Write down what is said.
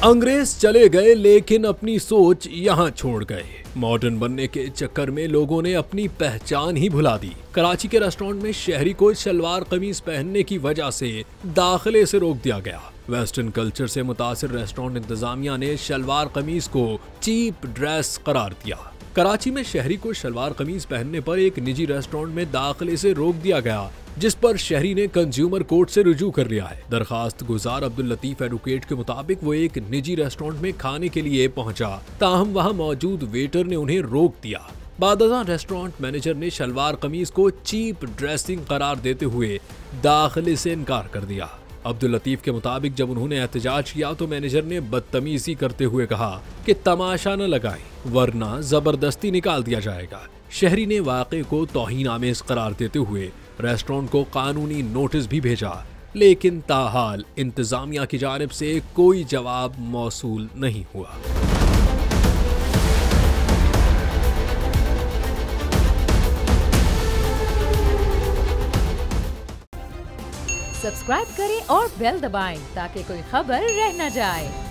अंग्रेज चले गए लेकिन अपनी सोच यहाँ छोड़ गए। मॉडर्न बनने के चक्कर में लोगों ने अपनी पहचान ही भुला दी। कराची के रेस्टोरेंट में शहरी को शलवार कमीज पहनने की वजह से दाखिले से रोक दिया गया। वेस्टर्न कल्चर से मुतासिर रेस्टोरेंट इंतजामिया ने शलवार कमीज को चीप ड्रेस करार दिया। कराची में शहरी को शलवार कमीज पहनने पर एक निजी रेस्टोरेंट में दाखिले से रोक दिया गया, जिस पर शहरी ने कंज्यूमर कोर्ट से रुजू कर लिया है। दरखास्त गुजार अब्दुल लतीफ एडवोकेट के मुताबिक वो एक निजी रेस्टोरेंट में खाने के लिए पहुंचा, ताहम वहां मौजूद वेटर ने उन्हें रोक दिया। बादशाह रेस्टोरेंट मैनेजर ने शलवार कमीज को चीप ड्रेसिंग करार देते हुए दाखिले से इनकार कर दिया। अब्दुल लतीफ के मुताबिक जब उन्होंने एहतजाज किया तो मैनेजर ने बदतमीजी करते हुए कहा कि तमाशा न लगाएं वरना जबरदस्ती निकाल दिया जाएगा। शहरी ने वाक़े को तौहीन आमेज करार देते हुए रेस्टोरेंट को कानूनी नोटिस भी भेजा, लेकिन ताहाल इंतजामिया की जानिब से कोई जवाब मौसूल नहीं हुआ। सब्सक्राइब करें और बेल दबाएं ताकि कोई खबर रह न जाए।